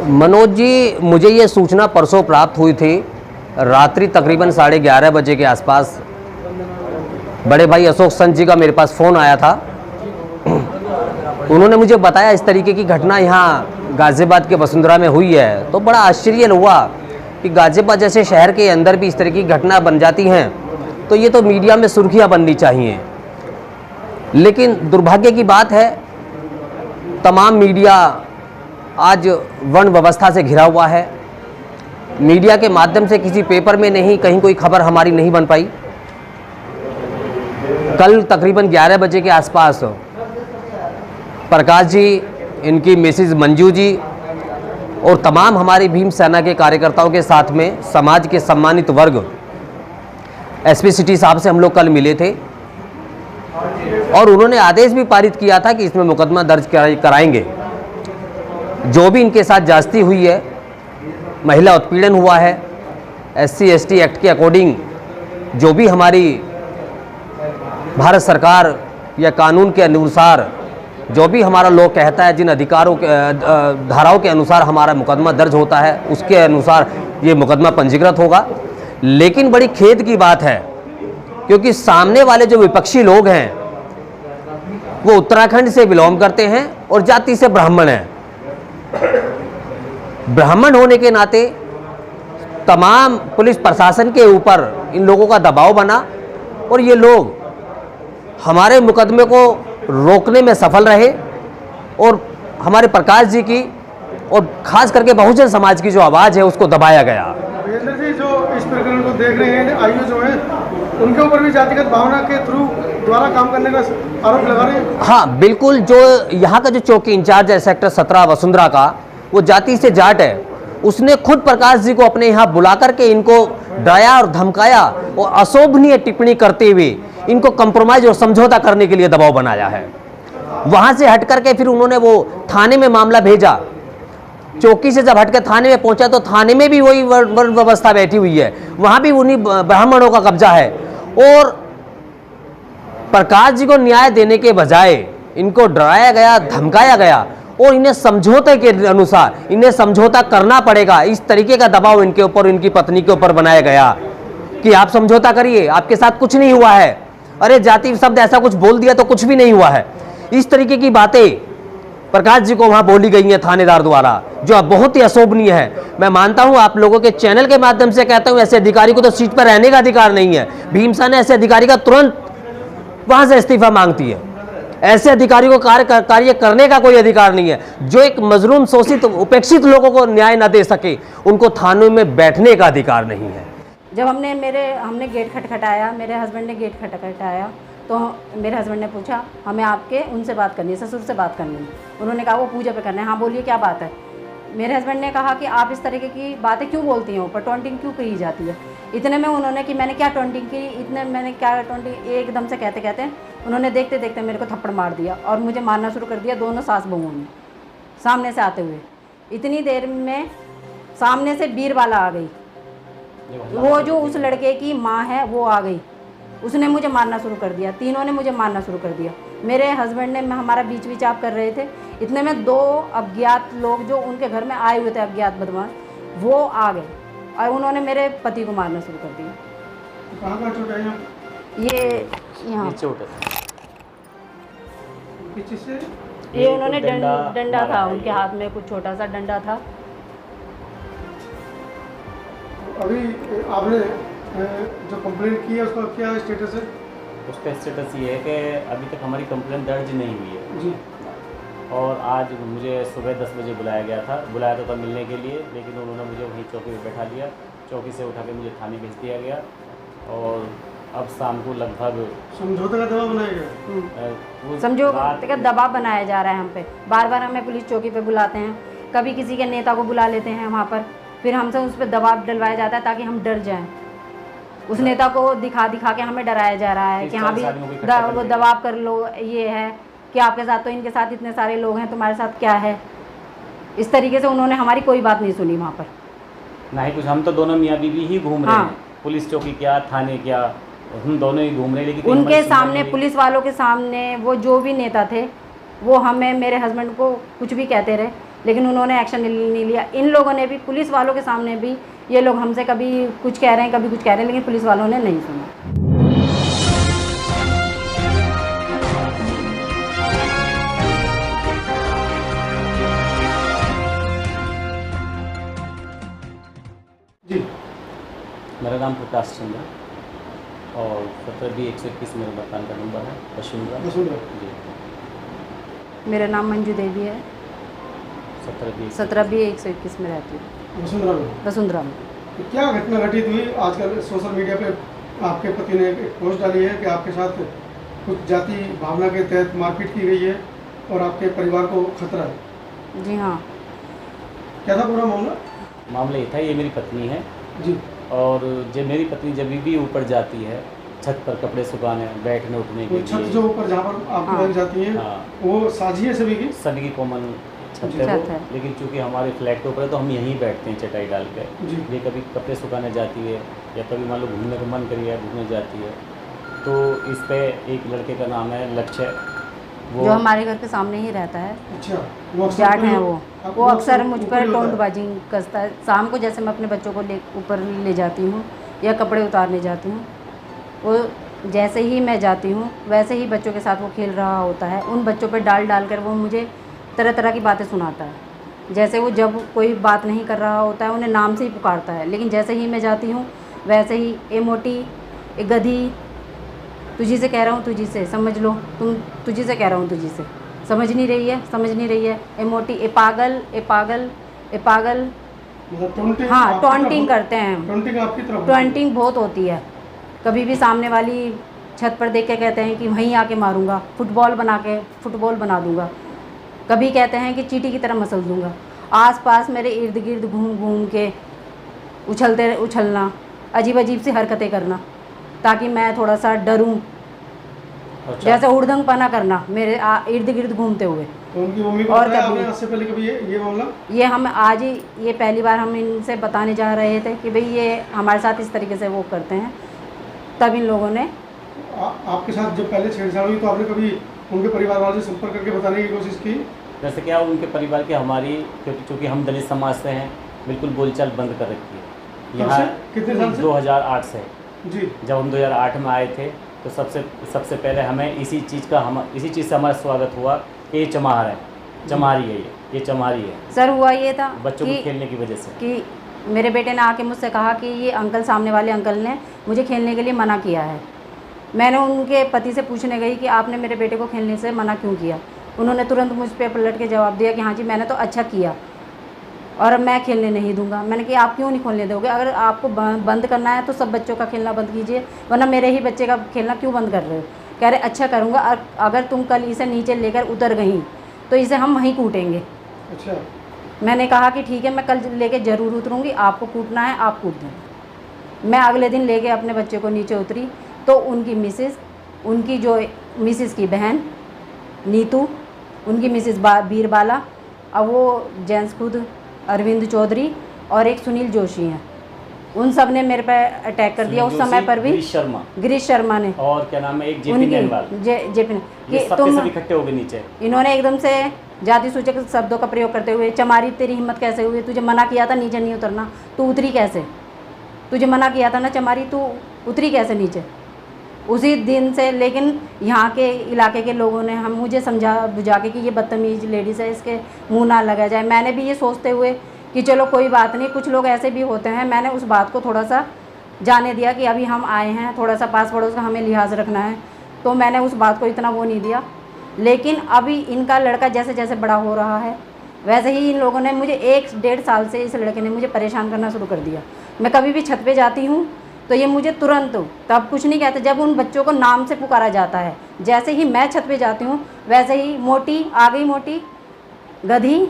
मनोज जी, मुझे ये सूचना परसों प्राप्त हुई थी। रात्रि तकरीबन 11:30 बजे के आसपास बड़े भाई अशोक संत जी का मेरे पास फ़ोन आया था। उन्होंने मुझे बताया इस तरीके की घटना यहाँ गाज़ियाबाद के वसुंधरा में हुई है। तो बड़ा आश्चर्य हुआ कि गाज़ियाबाद जैसे शहर के अंदर भी इस तरह की घटना बन जाती हैं, तो ये तो मीडिया में सुर्खियाँ बननी चाहिए। लेकिन दुर्भाग्य की बात है, तमाम मीडिया आज वर्ण व्यवस्था से घिरा हुआ है। मीडिया के माध्यम से किसी पेपर में नहीं, कहीं कोई खबर हमारी नहीं बन पाई। कल तकरीबन 11 बजे के आसपास प्रकाश जी, इनकी मिसेज मंजू जी और तमाम हमारी भीम सेना के कार्यकर्ताओं के साथ में समाज के सम्मानित वर्ग एसपी सिटी साहब से हम लोग कल मिले थे और उन्होंने आदेश भी पारित किया था कि इसमें मुकदमा दर्ज कराएंगे। जो भी इनके साथ ज्यादती हुई है, महिला उत्पीड़न हुआ है, SC/ST एक्ट के अकॉर्डिंग जो भी हमारी भारत सरकार या कानून के अनुसार जो भी हमारा लोग कहता है, जिन अधिकारों के धाराओं के अनुसार हमारा मुकदमा दर्ज होता है, उसके अनुसार ये मुकदमा पंजीकृत होगा। लेकिन बड़ी खेद की बात है, क्योंकि सामने वाले जो विपक्षी लोग हैं वो उत्तराखंड से बिलोंग करते हैं और जाति से ब्राह्मण हैं। ब्राह्मण होने के नाते तमाम पुलिस प्रशासन के ऊपर इन लोगों का दबाव बना और ये लोग हमारे मुकदमे को रोकने में सफल रहे और हमारे प्रकाश जी की और खास करके बहुजन समाज की जो आवाज़ है उसको दबाया गया। वीरेंद्र जी, जो इस प्रकरण को देख रहे हैं, आईओ जो है उनके ऊपर भी जातिगत भावना के थ्रू द्वारा काम करने का आरोप लगा रहे हैं। हाँ बिल्कुल, जो यहाँ का जो चौकी इंचार्ज है सेक्टर 17 वसुंधरा का, वो जाति से जाट है। उसने खुद प्रकाश जी को अपने यहाँ बुला करके इनको डराया और धमकाया और अशोभनीय टिप्पणी करते हुए इनको कंप्रोमाइज और समझौता करने के लिए दबाव बनाया है। वहाँ से हट करके फिर उन्होंने वो थाने में मामला भेजा। चौकी से जब हटकर थाने में पहुंचा तो थाने में भी वही वर्ण व्यवस्था बैठी हुई है, वहाँ भी उन्हीं ब्राह्मणों का कब्जा है। और प्रकाश जी को न्याय देने के बजाय इनको डराया गया, धमकाया गया और इन्हें समझौते के अनुसार इन्हें समझौता करना पड़ेगा, इस तरीके का दबाव इनके ऊपर, इनकी पत्नी के ऊपर बनाया गया कि आप समझौता करिए, आपके साथ कुछ नहीं हुआ है। अरे जाति शब्द ऐसा कुछ बोल दिया तो कुछ भी नहीं हुआ है। इस तरीके की बातें प्रकाश जी को वहां बोली गई हैं थानेदार द्वारा, जो अब बहुत ही अशोभनीय है। मैं मानता हूं, आप लोगों के चैनल के माध्यम से कहता हूं, ऐसे अधिकारी को तो सीट पर रहने का अधिकार नहीं है। भीम सेना ऐसे अधिकारी का तुरंत वहां से इस्तीफा मांगती है। ऐसे अधिकारी को कार्य करने का कोई अधिकार नहीं है। जो एक मजलूम, शोषित, उपेक्षित लोगों को न्याय न दे सके, उनको थानों में बैठने का अधिकार नहीं है। जब हमने गेट खटखटाया, मेरे हस्बैंड ने गेट खटखटाया तो मेरे हस्बैंड ने पूछा, हमें आपके उनसे बात करनी है, ससुर से बात करनी है। उन्होंने कहा वो पूजा पे करना है। हाँ बोलिए, क्या बात है। मेरे हस्बैंड ने कहा कि आप इस तरीके की बातें क्यों बोलती हैं, ऊपर टॉन्टिंग क्यों कही जाती है। इतने में उन्होंने कि मैंने क्या टॉन्टिंग की, इतने मैंने क्या टॉन्टिंग, एकदम से कहते कहते उन्होंने देखते देखते मेरे को थप्पड़ मार दिया और मुझे मारना शुरू कर दिया, दोनों सास बहुओं ने सामने से आते हुए। इतनी देर में सामने से बीरबाला आ गई, वो जो उस लड़के की माँ है वो आ गई, उसने मुझे मारना शुरू कर दिया। तीनों ने मुझे मारना शुरू कर दिया। मेरे हस्बैंड ने, हमारा बीच बीच आप कर रहे थे। इतने में 2 अज्ञात लोग जो उनके घर में आए हुए थे, अज्ञात बदमाश, वो आ गए और उन्होंने मेरे पति को मारना शुरू कर दिया। कहाँ चोट है? ये यहाँ चोट है। ये उन्होंने डंडा था उनके हाथ में, कुछ छोटा सा डंडा था। अभी आपने जो कंप्लेंट की है उसका क्या स्टेटस है? उसका स्टेटस ये है कि अभी तक हमारी कंप्लेंट दर्ज नहीं हुई है जी। और आज मुझे सुबह 10 बजे बुलाया गया था। बुलाया तो था मिलने के लिए, लेकिन उन्होंने मुझे वहीं चौकी पे बैठा लिया। चौकी से उठा के मुझे थाने भेज दिया गया और अब शाम को लगभग समझौते का दबाव बनाया गया। समझौते का दबाव बनाया जा रहा है हम पे। बार बार हमें पुलिस चौकी पे बुलाते हैं, कभी किसी के नेता को बुला लेते हैं वहाँ पर, फिर हमसे उस पर दबाव डलवाया जाता है ताकि हम डर जाएं। उस नेता को दिखा के हमें डराया जा रहा है कि हाँ भी वो दबाव कर लो, ये है कि आपके साथ तो, इनके साथ इतने सारे लोग हैं, तुम्हारे साथ क्या है। इस तरीके से उन्होंने हमारी कोई बात नहीं सुनी वहाँ पर, नहीं कुछ। हम तो दोनों मियाँ बीवी ही घूम रहे हैं, पुलिस चौकी क्या, थाने क्या, हम दोनों ही घूम रहे हैं। लेकिन उनके सामने, पुलिस वालों के सामने, वो जो भी नेता थे वो हमें, मेरे हस्बैंड को कुछ भी कहते रहे। लेकिन उन्होंने एक्शन नहीं लिया। इन लोगों ने भी, पुलिस वालों के सामने भी, ये लोग हमसे कभी कुछ कह रहे हैं, कभी कुछ कह रहे हैं, लेकिन पुलिस वालों ने नहीं सुना। जी, मेरा नाम प्रकाश चंद्र है और 17B121 मेरा मकान का नंबर है, वसुंधरा जी। मेरा नाम मंजू देवी है, 17B121 में रहती हूँ, वसुंधरा में। तो क्या घटना घटित हुई? आजकल सोशल मीडिया पे आपके पति ने एक पोस्ट डाली है कि आपके साथ कुछ जाति भावना के तहत मारपीट की गई है और आपके परिवार को खतरा है। जी हाँ। क्या था पूरा मामला? मामला ये था, ये मेरी पत्नी है जी। और जब मेरी पत्नी जब भी ऊपर जाती है छत पर कपड़े सुखाने, बैठने उठने के वो छत लिए, जो ऊपर जहाँ पर आप हाँ। जाती हैं, हाँ, वो साझी है सभी की? सभी की कॉमन छत जी, है छत वो, है। लेकिन चूंकि हमारे फ्लैट के ऊपर है तो हम यहीं बैठते हैं चटाई डाल के। जी। ये कभी कपड़े सुखाने जाती है या कभी मान लो घूमने का मन करिए घूमने जाती है, तो इस पे एक लड़के का नाम है लक्ष्य, जो हमारे घर के सामने ही रहता है, अच्छा, वो अक्सर जाट ऊपर है ही- वो आपको अक्सर मुझ ऊपर पर ही होता है? टोंटबाजी कसता है। शाम को जैसे मैं अपने बच्चों को ऊपर ले जाती हूँ या कपड़े उतारने जाती हूँ, वो जैसे ही मैं जाती हूँ वैसे ही बच्चों के साथ वो खेल रहा होता है। उन बच्चों पर डाल कर वो मुझे तरह तरह की बातें सुनाता है। जैसे वो जब कोई बात नहीं कर रहा होता है उन्हें नाम से ही पुकारता है, लेकिन जैसे ही मैं जाती हूँ वैसे ही ए मोटी, ए गधी, तुझी से कह रहा हूँ, तुझी से समझ लो, तुम तुझी से कह रहा हूँ, तुझी से समझ नहीं रही है, समझ नहीं रही है, ए मोटी, ए पागल, ए पागल, ए पागल। मतलब टोंटिंग हाँ, आपकी टॉन्टिंग तरफ- करते हैं। टोंटिंग आपकी तरफ होती है? टॉन्टिंग बहुत होती है। कभी भी सामने वाली छत पर देख के कहते हैं कि वहीं आके मारूंगा, फुटबॉल बना दूंगा। कभी कहते हैं कि चींटी की तरह मसल दूंगा। आसपास मेरे इर्द गिर्द घूम घूम के उछलना, अजीब अजीब सी हरकतें करना ताकि मैं थोड़ा सा डरूं। अच्छा, जैसे उड़दंगपना करना मेरे इर्द गिर्द घूमते हुए। तो उनकी मम्मी को और बताया कभी- आपने इससे पहले कभी ये मामला? ये हम आज ही, ये पहली बार हम इनसे बताने जा रहे थे कि भाई ये हमारे साथ इस तरीके से वो करते हैं, तब इन लोगों ने आपके साथ जब पहले छेड़छाड़ हुई तो आपने कभी उनके परिवार वालों से संपर्क करके बताने की कोशिश की? जैसे क्या उनके परिवार की हमारी, क्योंकि चूँकि हम दलित समाज से हैं, बिल्कुल बोलचाल बंद कर रखी है कब से? कितने साल से? 2008 से। जी। जब हम 2008 में आए थे तो सबसे पहले हमें इसी चीज़ से हमारा स्वागत हुआ कि ये चमार है, चमारी है, ये चमारी है। सर हुआ ये था बच्चों को खेलने की वजह से कि मेरे बेटे ने आके मुझसे कहा कि ये अंकल, सामने वाले अंकल ने मुझे खेलने के लिए मना किया है। मैंने उनके पति से पूछने गई कि आपने मेरे बेटे को खेलने से मना क्यों किया। उन्होंने तुरंत मुझ पर पलट के जवाब दिया कि हाँ जी, मैंने तो अच्छा किया और मैं खेलने नहीं दूंगा। मैंने कहा आप क्यों नहीं खेलने दोगे? अगर आपको बंद करना है तो सब बच्चों का खेलना बंद कीजिए, वरना मेरे ही बच्चे का खेलना क्यों बंद कर रहे हो? कह रहे अच्छा करूँगा, अगर तुम कल इसे नीचे लेकर उतर गई तो इसे हम वहीं कूटेंगे। अच्छा। मैंने कहा कि ठीक है, मैं कल लेके ज़रूर उतरूँगी, आपको कूटना है आप कूट दें। मैं अगले दिन लेके अपने बच्चे को नीचे उतरी तो उनकी मिसेस, उनकी जो मिसेस की बहन नीतू, उनकी मिसेस बीरबाला, अब वो जेंट्स खुद अरविंद चौधरी और एक सुनील जोशी हैं, उन सब ने मेरे पे अटैक कर दिया। उस समय पर भी गिरीश शर्मा ने, और क्या नाम है, एक जेपी नैनवाल, जेपी, ये कि सब तुम, के सब इकट्ठे हो गए नीचे। इन्होंने एकदम से जाति सूचक शब्दों का प्रयोग करते हुए, चमारी तेरी हिम्मत कैसे हुई? तुझे मना किया था नीचे नहीं उतरना, तू उतरी कैसे? तुझे मना किया था ना चमारी, तू उतरी कैसे नीचे? उसी दिन से, लेकिन यहाँ के इलाके के लोगों ने हम मुझे समझा बुझा के कि ये बदतमीज़ लेडीज़ है, इसके मुंह ना लगा जाए। मैंने भी ये सोचते हुए कि चलो कोई बात नहीं, कुछ लोग ऐसे भी होते हैं, मैंने उस बात को थोड़ा सा जाने दिया कि अभी हम आए हैं, थोड़ा सा पास पड़ोस का हमें लिहाज रखना है, तो मैंने उस बात को इतना वो नहीं दिया। लेकिन अभी इनका लड़का जैसे जैसे बड़ा हो रहा है वैसे ही इन लोगों ने मुझे 1-1.5 साल से, इस लड़के ने मुझे परेशान करना शुरू कर दिया। मैं कभी भी छत पे जाती हूँ तो ये मुझे तुरंत, तब कुछ नहीं कहते, जब उन बच्चों को नाम से पुकारा जाता है, जैसे ही मैं छत पे जाती हूँ वैसे ही मोटी आ गई, मोटी, गधी,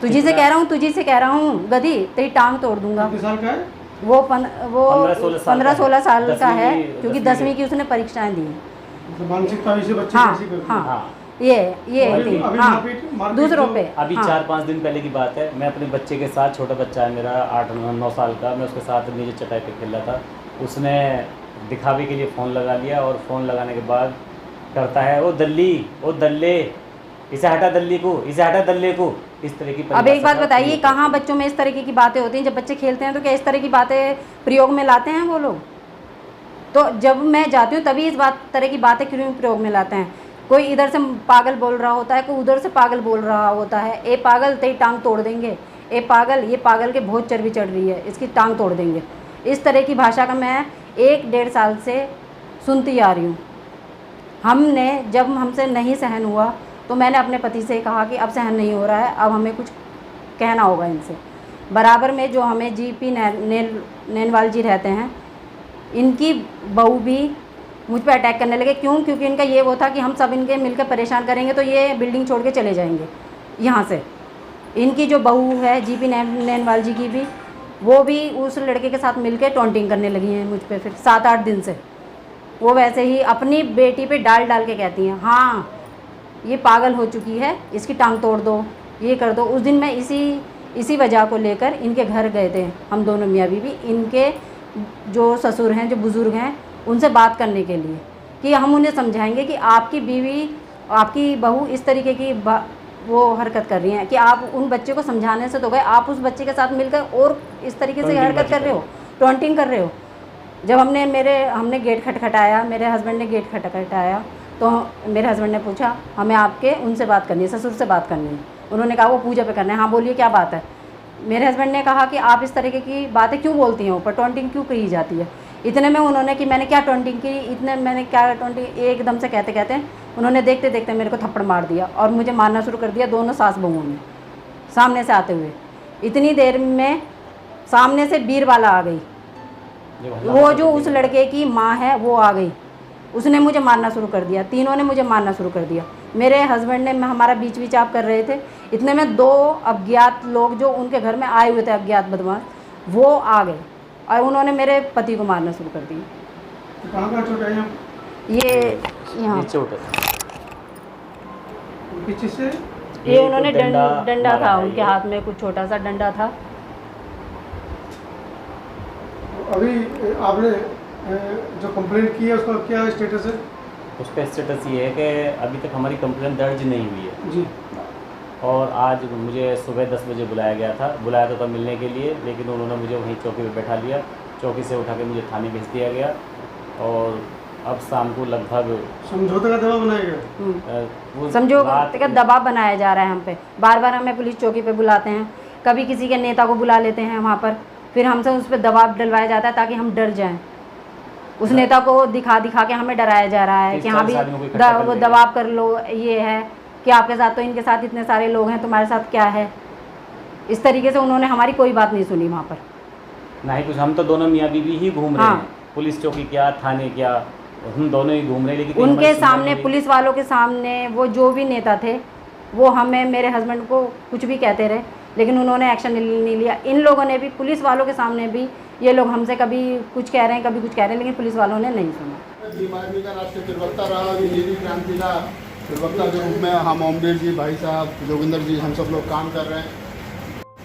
तुझी से कह रहा हूँ, तुझी से कह रहा हूँ, गधी तेरी टांग तोड़ दूंगा। कितने साल का है? वो 15-16 साल का है, 10वीं क्योंकि 10वीं की उसने परीक्षाएं दी। मतलब मानसिकता वैसे बच्चे हाँ, कैसी करते हैं? हाँ, हाँ, ये अभी थी, मारपीट- हाँ, मारपीट दूसरों जो- पे। अभी हाँ। 4-5 दिन पहले की बात है, मैं अपने बच्चे के साथ, छोटा बच्चा है मेरा 8-9 साल का, मैं उसके साथ नीचे चटाई पे खेल रहा था। उसने दिखावे के लिए फ़ोन लगा लिया और फ़ोन लगाने के बाद करता है, ओ दल्ली, ओ दल्ले, इसे हटा दल्ली को, इसे हटा दल्ले को, इस तरह की अब एक बात परिभाषा बताइए, प्रयोग कहाँ बच्चों में इस तरीके की बातें होती हैं? जब बच्चे खेलते हैं तो क्या इस तरह की बातें प्रयोग में लाते हैं वो लोग? तो जब मैं जाती हूँ तभी इस तरह की बातें क्यों प्रयोग में लाते हैं? कोई इधर से पागल बोल रहा होता है, कोई उधर से पागल बोल रहा होता है। ए पागल तेरी टांग तोड़ देंगे, ए पागल, ये पागल के बहुत चर्बी चढ़ रही है, इसकी टांग तोड़ देंगे। इस तरह की भाषा का मैं 1-1.5 साल से सुनती आ रही हूँ। जब हमसे नहीं सहन हुआ तो मैंने अपने पति से कहा कि अब सहन नहीं हो रहा है, अब हमें कुछ कहना होगा इनसे। बराबर में जो हमें जीपी नैनवाल जी रहते हैं, इनकी बहू भी मुझ पर अटैक करने लगे। क्यों? क्योंकि इनका ये वो था कि हम सब इनके मिलकर परेशान करेंगे तो ये बिल्डिंग छोड़ के चले जाएंगे यहाँ से। इनकी जो बहू है जीपी नैनवाल जी की भी, वो भी उस लड़के के साथ मिलकर टॉन्टिंग करने लगी हैं मुझ पर। फिर 7-8 दिन से वो वैसे ही अपनी बेटी पे डाल के कहती हैं, हाँ ये पागल हो चुकी है, इसकी टांग तोड़ दो, ये कर दो। उस दिन मैं इसी वजह को लेकर इनके घर गए थे, हम दोनों मियाँ बीवी, इनके जो ससुर हैं, जो बुज़ुर्ग हैं, उनसे बात करने के लिए कि हम उन्हें समझाएंगे कि आपकी बीवी, आपकी बहू इस तरीके की वो हरकत कर रही हैं कि आप उन बच्चे को समझाने से तो गए, आप उस बच्चे के साथ मिलकर और इस तरीके से हरकत कर रहे हो, टॉन्टिंग कर रहे हो। जब हमने गेट खटखटाया, मेरे हस्बैंड ने गेट खटखटाया तो मेरे हस्बैंड ने पूछा, हमें आपके उनसे बात करनी है, ससुर से बात करनी है। उन्होंने कहा वो पूजा पे करना है। हाँ बोलिए क्या बात है? मेरे हस्बैंड ने कहा कि आप इस तरीके की बातें क्यों बोलती हैं, ऊपर टॉन्टिंग क्यों कही जाती है? इतने में उन्होंने कि मैंने क्या टॉन्टिंग की, इतने मैंने क्या टॉन्टिंग, एकदम से कहते कहते उन्होंने देखते देखते मेरे को थप्पड़ मार दिया और मुझे मारना शुरू कर दिया, दोनों सास बहुओं ने सामने से आते हुए। इतनी देर में सामने से बीरबाला आ गई, वो जो उस लड़के की माँ है वो आ गई, उसने मुझे मारना शुरू कर दिया, तीनों ने मुझे मारना शुरू कर दिया। मेरे हस्बैंड ने हमारा बीच आप कर रहे थे, इतने में 2 अज्ञात लोग जो उनके घर में आए हुए थे, अज्ञात बदमाश, वो आ गए और उन्होंने मेरे पति को मारना शुरू कर दिया। कहाँ चोट आई? ये यहाँ चोट है पीछे से ये उन्होंने डंडा था उनके हाथ में, कुछ छोटा सा डंडा था। अभी आपने जो कंप्लेंट की है उसका क्या स्टेटस है? उसका स्टेटस ये है कि अभी तक हमारी कंप्लेंट दर्ज नहीं हुई है जी। और आज मुझे सुबह 10 बजे बुलाया गया था तब मिलने के लिए, लेकिन उन्होंने मुझे वहीं चौकी पे बैठा लिया, चौकी से उठा के मुझे थाने भेज दिया गया और अब शाम को लगभग समझौते का दबाव बनाया गया। समझौते का दबाव बनाया जा रहा है हम पे। बार बार हमें पुलिस चौकी पे बुलाते हैं, कभी किसी के नेता को बुला लेते हैं वहाँ पर, फिर हमसे उस पर दबाव डलवाया जाता है ताकि हम डर जाएं। उस नेता को दिखा के हमें डराया जा रहा है कि हाँ भी वो दबाव कर लो, ये है कि आपके साथ तो इनके साथ इतने सारे लोग हैं, तुम्हारे साथ क्या है। इस तरीके से उन्होंने हमारी कोई बात नहीं सुनी वहाँ पर, ना ही कुछ। हम तो दोनों मियाँ बीवी ही घूम रहे हैं, पुलिस चौकी क्या, थाने क्या, हम दोनों ही घूम रहे हैं। लेकिन उनके सामने, पुलिस वालों के सामने, वो जो भी नेता थे वो हमें, मेरे हस्बैंड को कुछ भी कहते रहे, लेकिन उन्होंने एक्शन नहीं लिया। इन लोगों ने भी, पुलिस वालों के सामने भी, ये लोग हमसे कभी कुछ कह रहे हैं, कभी कुछ कह रहे हैं, लेकिन पुलिस वालों ने नहीं सुना। बीमारी का राष्ट्रीय प्रवक्ता रहा, नीली क्रांति का प्रवक्ता के रूप में हम ओमदेव जी, भाई साहब, जोगिंदर जी, हम सब लोग काम कर रहे हैं।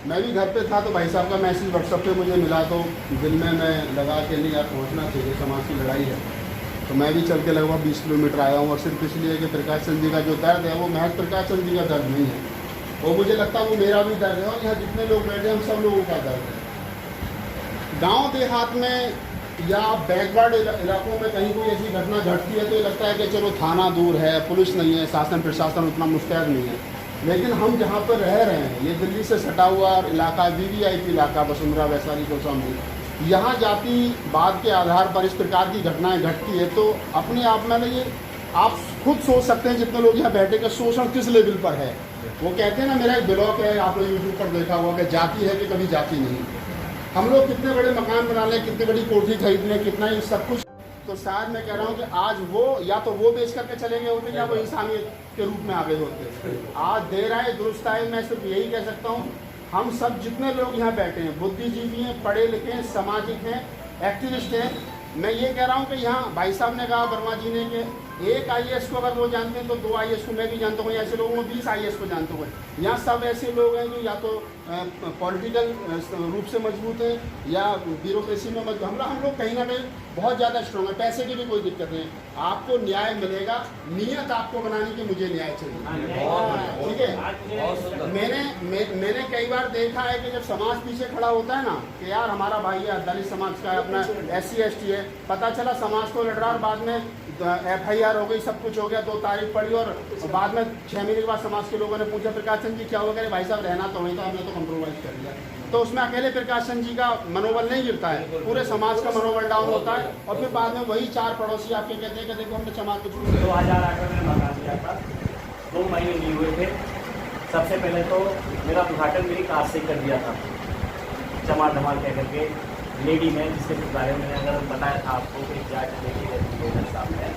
मैं भी घर पे था तो भाई साहब का मैसेज व्हाट्सएप पे मुझे मिला, तो दिल में मैं लगा के नहीं यार पहुँचना चाहिए, समाज की लड़ाई है। तो मैं भी चल के लगभग 20 किलोमीटर आया हूँ और सिर्फ इसलिए कि प्रकाश चंद जी का जो दर्द है वो महज प्रकाश चंद जी का दर्द नहीं है, वो मुझे लगता है वो मेरा भी दर्द है और यहाँ जितने लोग बैठे हैं हम सब लोगों का दर्द है। गांव देहात में या बैकवर्ड इलाकों में कहीं कोई ऐसी घटना घटती है तो ये लगता है कि चलो थाना दूर है, पुलिस नहीं है, शासन प्रशासन उतना मुस्तैद नहीं है। लेकिन हम जहाँ पर रह रहे हैं, ये दिल्ली से सटा हुआ इलाका, VVIP इलाका, वसुंधरा, वैशाली, कौशाम्बी, यहाँ जातिवाद के आधार पर इस प्रकार की घटनाएँ घटती है तो अपने आप में ये आप खुद सोच सकते हैं जितने लोग यहाँ बैठे कि शोषण किस लेवल पर है। वो कहते हैं ना, मेरा एक ब्लॉग है, आप लोग यूट्यूब पर देखा हुआ कि जाति है कि कभी जाति नहीं। हम लोग कितने बड़े मकान बना लें, कितनी बड़ी कोठी खरीद लें, कितना ही सब कुछ, तो शायद मैं कह रहा हूँ कि आज वो या तो वो बेच करके चले गए होते या वो इंसानियत के रूप में आ गए होते। आज देर आए दुरुस्त आए, मैं सिर्फ यही कह सकता हूँ, हम सब जितने लोग यहाँ बैठे हैं बुद्धिजीवी हैं, पढ़े लिखे हैं, सामाजिक हैं, एक्टिविस्ट हैं। मैं ये कह रहा हूँ कि यहाँ भाई साहब ने कहा, वर्मा जी ने, कि एक IAS को अगर वो जानते हैं तो 2 IAS को मैं भी जानता हूँ, ऐसे लोगों को 20 IAS को जानता हूँ। यहाँ सब ऐसे लोग हैं जो या तो पॉलिटिकल रूप से मजबूत हैं या ब्यूरोक्रेसी में मजबूत। हम लोग कहीं ना कहीं बहुत ज़्यादा स्ट्रॉन्ग है, पैसे की भी कोई दिक्कत नहीं। आपको न्याय मिलेगा, नियत आपको बनानी कि मुझे न्याय चाहिए, ठीक है। मैंने कई बार देखा है कि जब समाज पीछे खड़ा होता है ना कि यार हमारा भाई है, दलित समाज का है, अपना SC ST है, पता चला समाज को लड़ रहा और बाद में FIR हो गई, सब कुछ हो गया, 2 तारीख पड़ी और बाद में 6 महीने के बाद समाज के लोगों ने पूछा प्रकाश चंद जी क्या हो गया, भाई साहब रहना तो वही था, हमने तो कम्प्रोमाइज़ कर लिया। तो उसमें अकेले प्रकाश चंद जी का मनोबल नहीं गिरता है, पूरे समाज का मनोबल डाउन होता है और फिर बाद में वही 4 पड़ोसी आपके कहते हैं कि देखो हमने समाज को 2008 में मकान लिया था, 2 महीने लिए हुए थे। सबसे पहले तो मेरा उद्घाटन मेरी कार से कर दिया था, चमार धमाल कह करके लेडी में, जिसके बारे में मैंने अगर बताया था आपको कि जाट लेडी साहब है,